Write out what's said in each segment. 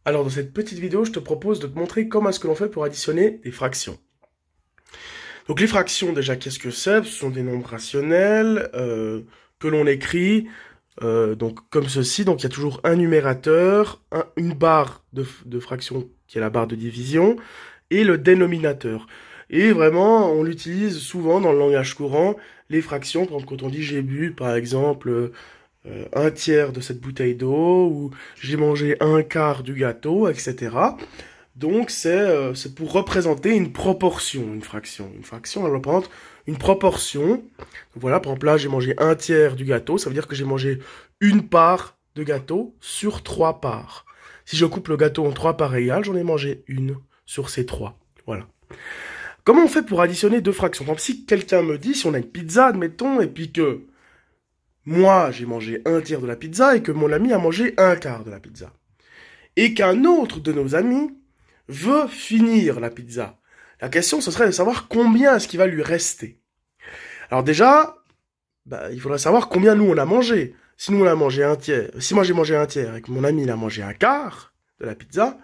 Alors dans cette petite vidéo, je te propose de te montrer comment est-ce que l'on fait pour additionner des fractions. Donc les fractions, déjà, qu'est-ce que c'est? Ce sont des nombres rationnels que l'on écrit donc comme ceci. Donc il y a toujours un numérateur, une barre de fraction qui est la barre de division, et le dénominateur. Et vraiment, on l'utilise souvent dans le langage courant, les fractions, quand on dit j'ai bu, par exemple, un tiers de cette bouteille d'eau, ou j'ai mangé un quart du gâteau, etc. Donc c'est pour représenter une proportion, une fraction. Une fraction, elle représente une proportion. Donc voilà, par exemple là, j'ai mangé un tiers du gâteau, ça veut dire que j'ai mangé une part de gâteau sur 3 parts. Si je coupe le gâteau en 3 parts égales, j'en ai mangé une sur ces 3. Voilà. Comment on fait pour additionner deux fractions? Par exemple, si quelqu'un me dit, si on a une pizza, admettons, et puis que moi, j'ai mangé un tiers de la pizza et que mon ami a mangé un quart de la pizza. Et qu'un autre de nos amis veut finir la pizza. La question, ce serait de savoir combien est-ce qu'il va lui rester. Alors déjà, il faudrait savoir combien nous on a mangé. Si nous on a mangé un tiers, si moi j'ai mangé un tiers et que mon ami il a mangé un quart de la pizza,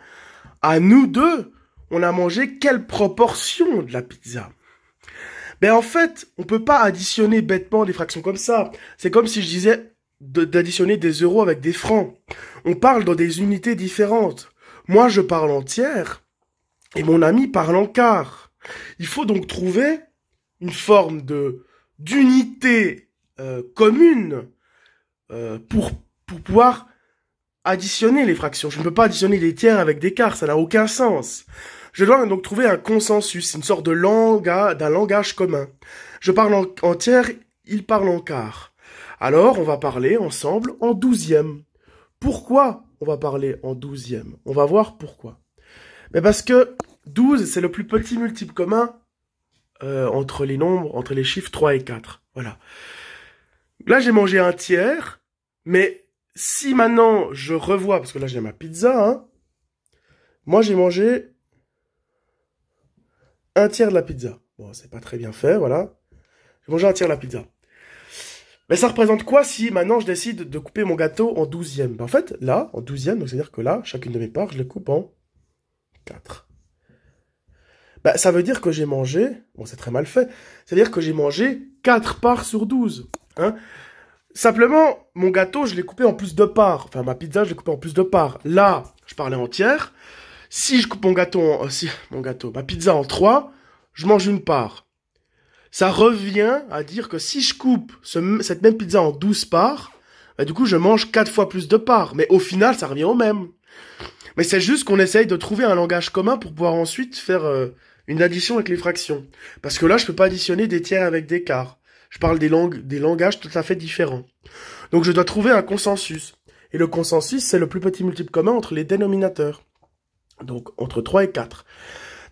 à nous deux, on a mangé quelle proportion de la pizza? En fait, on peut pas additionner bêtement des fractions comme ça. C'est comme si je disais d'additionner des euros avec des francs. On parle dans des unités différentes. Moi, je parle en tiers et mon ami parle en quart. Il faut donc trouver une forme d'unité commune pour pouvoir additionner les fractions. Je ne peux pas additionner des tiers avec des quarts, ça n'a aucun sens. Je dois donc trouver un consensus, une sorte d'un langage commun. Je parle en tiers, il parle en quart. Alors, on va parler ensemble en douzième. Pourquoi on va parler en douzième? On va voir pourquoi. Parce que 12, c'est le plus petit multiple commun entre les nombres, entre les chiffres 3 et 4. Voilà. Là, j'ai mangé un tiers, mais si maintenant je revois, parce que là j'ai ma pizza, hein, moi j'ai mangé un tiers de la pizza. Bon, c'est pas très bien fait, voilà. J'ai mangé un tiers de la pizza. Mais ça représente quoi si maintenant je décide de couper mon gâteau en douzième? En fait, là, en douzième, donc c'est-à-dire que là, chacune de mes parts, je les coupe en 4. Ça veut dire que j'ai mangé, bon c'est très mal fait, c'est-à-dire que j'ai mangé 4 parts sur 12. Hein. Simplement, mon gâteau, je l'ai coupé en plus de parts. Enfin, ma pizza, je l'ai coupé en plus de parts. Là, je parlais en tiers. Si je coupe ma pizza en 3, je mange une part. Ça revient à dire que si je coupe cette même pizza en 12 parts, du coup, je mange 4 fois plus de parts. Mais au final, ça revient au même. Mais c'est juste qu'on essaye de trouver un langage commun pour pouvoir ensuite faire une addition avec les fractions. Parce que là, je peux pas additionner des tiers avec des quarts. Je parle des langages tout à fait différents. Donc je dois trouver un consensus. Et le consensus, c'est le plus petit multiple commun entre les dénominateurs. Donc entre 3 et 4.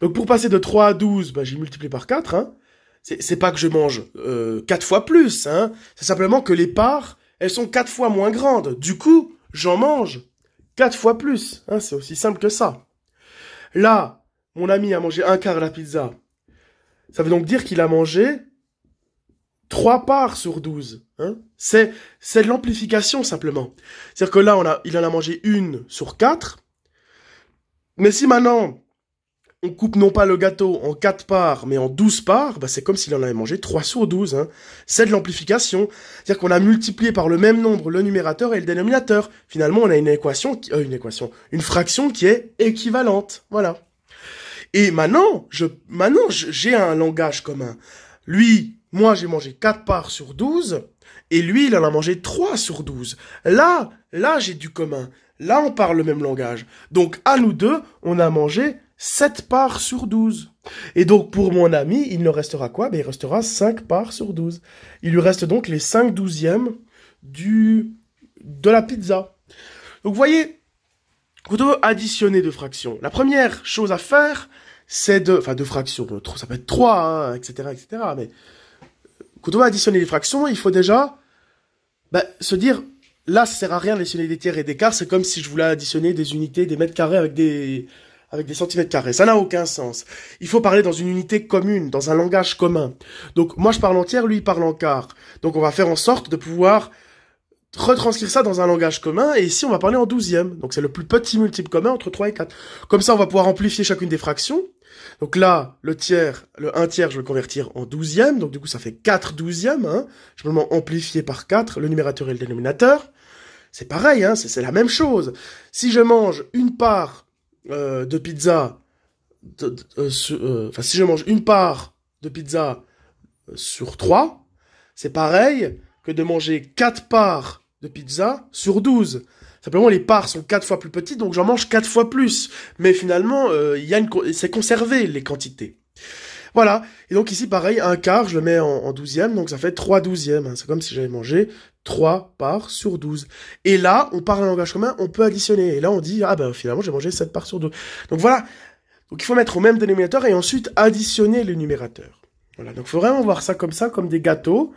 Donc pour passer de 3 à 12, j'ai multiplié par 4. Hein. C'est pas que je mange 4 fois plus. Hein. C'est simplement que les parts, elles sont 4 fois moins grandes. Du coup, j'en mange 4 fois plus. Hein. C'est aussi simple que ça. Là, mon ami a mangé un quart de la pizza. Ça veut donc dire qu'il a mangé 3 parts sur 12. Hein. C'est de l'amplification, simplement. C'est-à-dire que là, il en a mangé une sur 4. Mais si maintenant, on coupe non pas le gâteau en 4 parts, mais en 12 parts, c'est comme s'il en avait mangé 3 sur 12. Hein. C'est de l'amplification. C'est-à-dire qu'on a multiplié par le même nombre le numérateur et le dénominateur. Finalement, on a une fraction qui est équivalente. Voilà. Et maintenant, j'ai un langage commun. Moi, j'ai mangé 4 parts sur 12, et lui, il en a mangé 3 sur 12. Là, j'ai du commun. Là, on parle le même langage. Donc, à nous deux, on a mangé 7 parts sur 12. Et donc, pour mon ami, il ne restera quoi? Il restera 5 parts sur 12. Il lui reste donc les 5 douzièmes de la pizza. Donc, vous voyez, quand on veut additionner deux fractions, la première chose à faire, c'est de fractions, ça peut être 3, hein, etc., mais quand on va additionner les fractions, il faut déjà se dire, là, ça sert à rien d'additionner des tiers et des quarts, c'est comme si je voulais additionner des unités, des mètres carrés avec des centimètres carrés. Ça n'a aucun sens. Il faut parler dans une unité commune, dans un langage commun. Donc, moi, je parle en tiers, lui, il parle en quart. Donc, on va faire en sorte de pouvoir retranscrire ça dans un langage commun, et ici on va parler en douzième. Donc c'est le plus petit multiple commun entre 3 et 4. Comme ça on va pouvoir amplifier chacune des fractions. Donc là, le 1 tiers, je vais le convertir en douzième, donc du coup ça fait 4 douzièmes, hein. Je vais simplement amplifier par 4 le numérateur et le dénominateur. C'est pareil, hein, c'est la même chose. Si je mange une part de pizza, si je mange une part de pizza sur 3, c'est pareil que de manger 4 parts de pizza sur 12. Simplement, les parts sont 4 fois plus petites, donc j'en mange 4 fois plus. Mais finalement, c'est conservé, les quantités. Voilà. Et donc ici, pareil, un quart, je le mets en douzième, donc ça fait 3 douzièmes. Hein. C'est comme si j'avais mangé 3 parts sur 12. Et là, on parle un langage commun, on peut additionner. Et là, on dit, ah ben finalement, j'ai mangé 7 parts sur 12. Donc voilà. Donc il faut mettre au même dénominateur et ensuite additionner le numérateur. Voilà. Donc il faut vraiment voir ça, comme des gâteaux.